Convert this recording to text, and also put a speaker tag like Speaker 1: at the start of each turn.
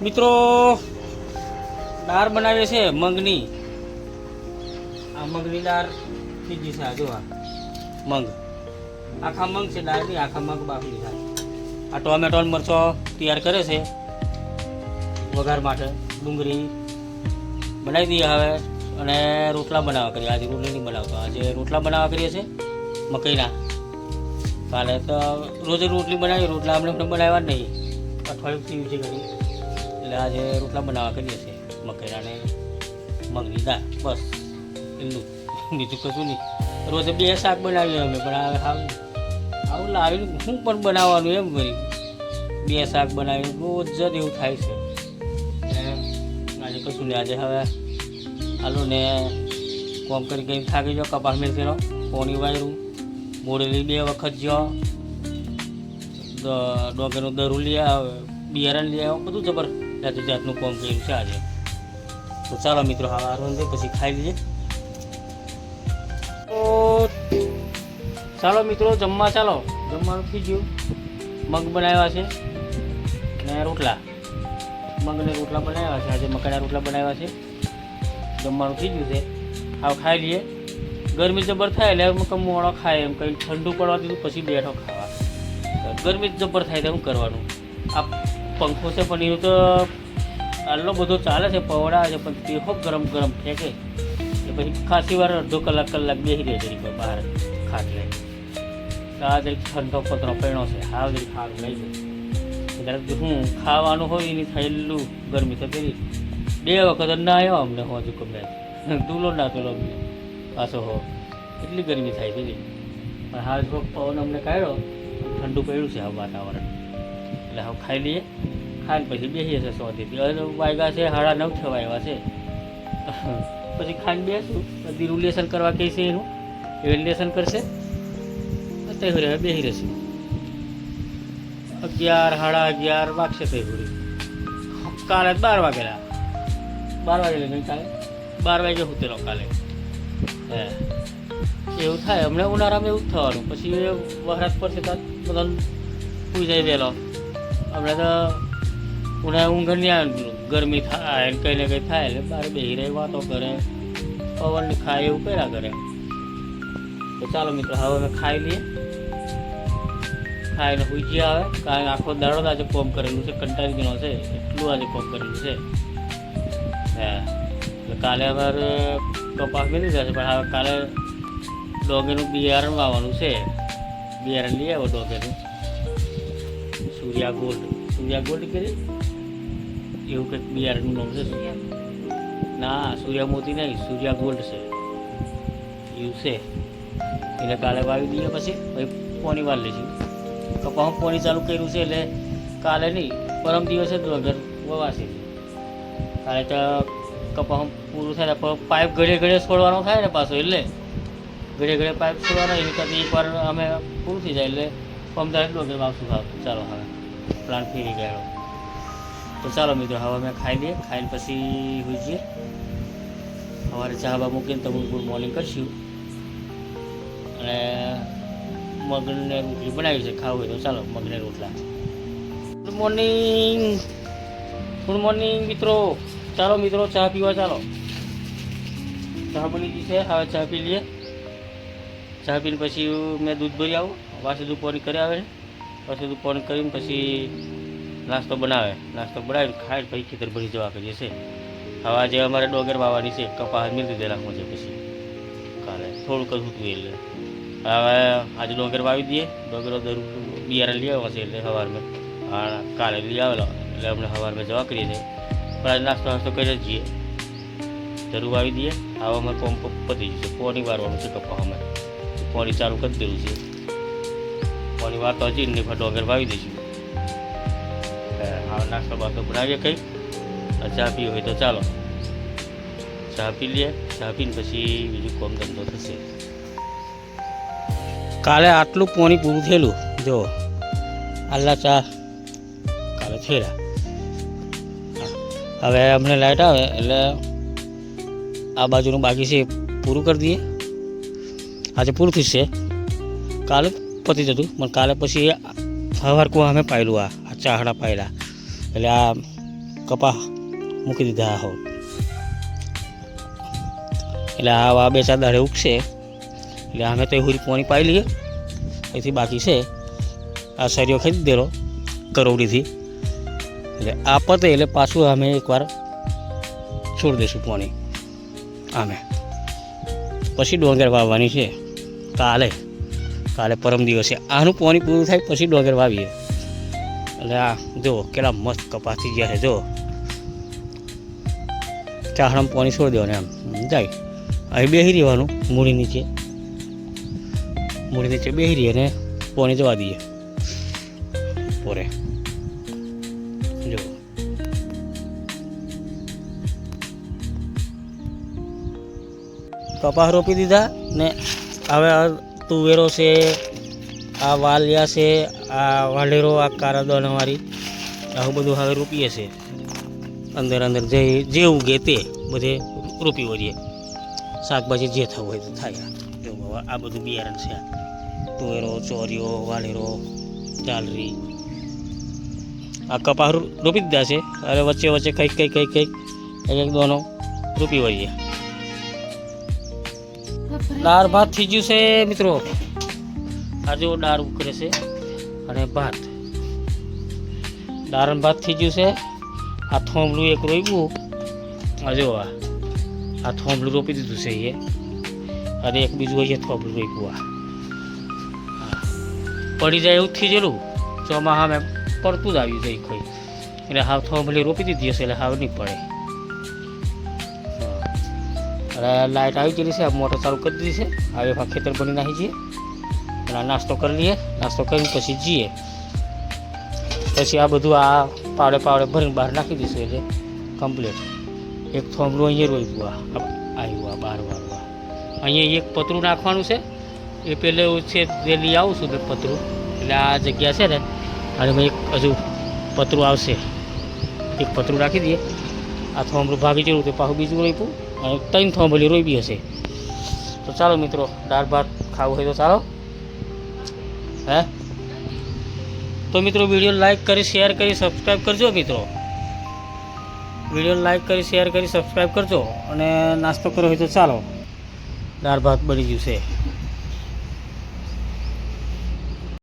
Speaker 1: મિત્રો દાળ બનાવીએ છે મગની. આ મગની દાળ થઈ ગઈ છે. જો આ મગ, આખા મગ છે, દાળ નહીં, આખા મગ બાફી દીધા. આ ટોમેટો અને મરચો તૈયાર કરે છે વઘાર માટે. ડુંગળી બનાવી દઈએ હવે અને રોટલા બનાવવા કરીએ. આજે રોટલી નહીં બનાવતો, આજે રોટલા બનાવવા કરીએ છીએ મકઈના. કાલે તો રોજે રોટલી બનાવી, રોટલા આપણે બનાવ્યા જ નહીં, અઠવાડિયું યુઝ કરી. એટલે આજે રોટલા બનાવવા કરીએ છીએ મકઈના ને મગની દાળ. બસ એટલું, બીજું કશું નહીં. રોજે 2 શાક બનાવીએ અમે, પણ આવું લાવીને શું પણ બનાવવાનું એમ કરી 2 શાક બનાવીને રોજ જ એવું થાય છે. આજે કશું નહીં. આજે હવે હાલો ને કોમ કરી કંઈ થાકી જાઓ, કપાસ મેળકેલો પોણી વાયરું, મોડેલી 2 વખત જો ડોગરનું દરું લઈ આવે, બિયારણ લઈ આવે, બધું જબર જાતનું કોમ કર્યું છે આજે. તો ચાલો મિત્રો, હવે આરોન દે પછી ખાઈ લઈએ. તો ચાલો મિત્રો, જમવા ચાલો. જમવાનું થઈ ગયું. મગ બનાવ્યા છે ને રોટલા, મગને રોટલા બનાવ્યા છે. આજે મકાઈના રોટલા બનાવ્યા છે. જમવાનું થઈ ગયું છે. હવે ખાઈ લઈએ. ગરમી જબર થાય એટલે મોડો ખાય એમ કંઈ ઠંડુ પડવા દીધું પછી બેઠો ખાવા. ગરમી જબર થાય તો શું કરવાનું? આ પંખો છે પણ એનું તો આટલો બધો ચાલે છે, પવડા છે, પણ તે ખૂબ ગરમ ગરમ ફેંકે એ પછી ખાસી વાર અડધો કલાક બેસી રહે જરી બહાર ખાટલે. આ જરી ઠંડો પતરો પડ્યો છે, હાવ જરી ખાવાનું લઈ જાય. એટલે હું ખાવાનું હોય એની થયેલું ગરમી તો પેલી 2 વખત ના આવ્યો અમને હજુ કમે તુલો ના તુલો પાછો હો, એટલી ગરમી થાય પેલી. પણ હાલ પવન અમને કાઢ્યો, ઠંડુ પડ્યું છે હવે વાતાવરણ. એટલે હવે ખાઈ લઈએ. ખાઈને પછી બેસીએ છીએ શોધીથી. હવે વાગ્યા છે 9:30 થવા આવ્યા છે. પછી ખાઈને બેસું, બધી લેસન કરવા કહે છે એનું, એ લેસન કરશે. અત્યારે હવે બેસી રહેશું. 11 સાડા 11 વાગશે તઈ ઘડી. કાલે 12 વાગેલા, 12 વાગે નહીં, કાલે 12 વાગે ઉતરેલો કાલે. હે એવું થાય. હમણાં ઉનાળામાં એવું જ થવાનું. પછી વરસાદ પડશે તો બધા સુઈ જાય વહેલો. હમણાં તો ઉનાળા ઊંઘ નહીં આવે, ગરમી થાય ને કંઈ ને કંઈ થાય એટલે બહાર બેસી રહે, વાતો કરે, પવન ખાય, એવું કર્યા કરે. તો ચાલો મિત્રો, હવે અમે ખાઈ લઈએ. ખાઈને સુઈ ગયા આવે, કારણ આખો દાડો આજે કોમ કરેલું છે, કંટાળી ગયેલો છે, એટલું આજે કોમ કરેલું છે. હા, એટલે કાલે અમારે કપાસ મેળવી જશે, પણ હવે કાલે ડોગેનું બિયારણ વાવવાનું છે. બિયારણ લઈ આવો ડોગેનું, સૂર્યા ગોલ્ડ કરી એવું કંઈક બિયારણનું નામ છે. ના, સૂર્યમોતી નહીં, સૂર્યા ગોલ્ડ છે એવું છે. એને કાલે વાવી દઈએ, પછી પોણી વાર લઈશું. કપાસમાં પોણી ચાલુ કર્યું છે એટલે કાલે નહીં, પરમ દિવસે જ વગર વવાશે. કાલે તો કપાસમાં પૂરું થાય ને પાઇપ ઘડે છોડવાનો થાય ને પાછો, એટલે ઘડે પાઇપ છોડવાનો. એની કરતાં એકવાર અમે પૂરું થઈ જાય એટલે પમદાર વગર વાવશું. ચાલો હવે પ્લાન્ટ ફેરી ગયો. તો ચાલો મિત્રો, હવે અમે ખાઈ લઈએ. ખાઈને પછી હોઈ જઈએ. સવારે ચા બા મૂકીને તમે ગુડ મોર્નિંગ કરશું. અને મગને રોટલી બનાવી છે, ખાવું હોય તો ચાલો મગને રોટલા. ગુડ મોર્નિંગ મિત્રો. ચાલો મિત્રો, ચા પીવા ચાલો. ચા બની ગઈ છે, હવે ચા પી લઈએ. ચા પીને પછી મેં દૂધ ભરી આવું, વાસી દૂધ પાણી કરી આવે. પછી દૂધ પાણી કરીને પછી નાસ્તો બનાવી ખાઈને પછી ખેતર ભરી જવા કરીએ છીએ. હવે આજે અમારે ડોગર વાવવાની છે, કપાસ મેળવી દીધેલા છે. પછી કાલે થોડુંક જ હતું એટલે હવે આજે ડોગર વાવી દઈએ. ડોગરો બિયારણ લઈ આવ્યા છે એટલે સવારમાં કાલે લઈ આવેલો એટલે અમને સવારમાં જવા કરીએ છીએ. પણ આજે નાસ્તો કરી જ જઈએ. જરૂર વાવી દઈએ. હવે અમારે કોમ પતી જશે. પોણી વારવાનું છે કપાસમાં, પોણી ચાલુ કરી દેવું છે. પોણી વારતો હજી નહીં, પણ ડોગર વાવી દઈશું. હા, નાસ્તો બાસ્તો બનાવીએ કંઈક. ચા પીવી હોય તો ચાલો ચા પી લઈએ. ચા પીને પછી બીજું કોમ ધંધો થશે. કાલે આટલું પાણી પૂરું થયેલું, જો આટલા ચા કાલે થયેલા. હવે અમને લાઇટ આવે એટલે આ બાજુનું બાકી છે પૂરું કરી દઈએ. આજે પૂરું થશે, કાલે પતી જતું. પણ કાલે પછી સવાર કુવા અમે પાયેલું, આ ચાહડા પાયેલા. એટલે આ કપા મૂકી દીધા હો. એટલે આ 2-4 દાડે ઉગશે એટલે અમે તો હુરી પાણી પાઈ લઈએ. અહીંથી બાકી છે આ સરિયો ખરીદી દેલો કરોડીથી. એટલે આ પતે એટલે પાછું અમે એકવાર છોડી દઈશું પાણી અમે. પછી ડોંગર વાવવાની છે કાલે પરમ દિવસે. આનું પાણી પૂરું થાય પછી ડોંગર વાવીએ. એટલે આ જો કેટલા મસ્ત કપાસ થઈ ગયા છે. જો ચાહડામાં પાણી છોડી દેવાનું એમ જાય. અહીં બેસી રહેવાનું મૂળી નીચે બેસી રહીએ ને પાણી જવા દઈએ પોરે. જો કપાસ રોપી દીધા ને હવે તુવેરો છે, આ વાલિયા છે, આ વાલેરો, આ કારા દાણાવાળી, આવું બધું હવે રોપીએ છે. અંદર જે ઉગે તે બધે રોપી વળીએ. શાકભાજી જે થવું હોય તો થાય. જો આ બધું બિયારણ છે. તુવેરો, ચોરીઓ, વાલેરો, ચાલરી, આ કપાસ રોપી દીધા છે. હવે વચ્ચે કંઈક એક દોનો રોપી વળીએ. દાળ ભાત થઈ ગયું છે મિત્રો. આ જો દાળ ઉકળે છે અને ભાત, દાળ ભાત થઈ ગયું છે. આ થોંભલું એક રોપ્યું. આ જો આ થોંભલું રોપી દીધું છે એ. અને એક બીજું હોય થોંભલું રોપ્યું. આ પડી જાય એવું થઈ ગયેલું ચોમાસા મેં પડતું જ આવ્યું જાય કોઈ. એટલે હાવ થોંભલી રોપી દીધી હશે એટલે હાવ નહીં પડે. અને લાઇટ આવી ગયેલી છે. મોટર ચાલુ કરી દીધી છે. હવે ખેતર બની નાખી છીએ. અને નાસ્તો કરી લઈએ. નાસ્તો કરીને પછી જઈએ. પછી આ બધું આ પાવડે ભરીને બહાર નાખી દઈશું એટલે કમ્પ્લીટ. એક થોંભલું અહીંયા રોપ્યું. આવ્યું આ બહાર વાળવા. અહીંયા એક પતરું નાખવાનું છે. એ પહેલાં છે જે લઈ આવું છું પતરું. એટલે આ જગ્યા છે ને અને એક હજુ પતરું આવશે. એક પતરું રાખી દઈએ. આ થોંભલું ભાગી જવું તો પાછું બીજું રોપ્યું. અને 3 થોંભલી રોપી હશે. તો ચાલો મિત્રો, દાળ ભાત ખાવું હોય તો ચાલો. હે તો મિત્રો વિડીયો લાઈક કરી, શેર કરી, સબસ્ક્રાઈબ કરજો મિત્રો. વિડીયો લાઈક કરી, શેર કરી, સબસ્ક્રાઈબ કરજો. અને નાસ્તો કરવો હોય તો ચાલો, દાળ ભાત બની ગયું છે.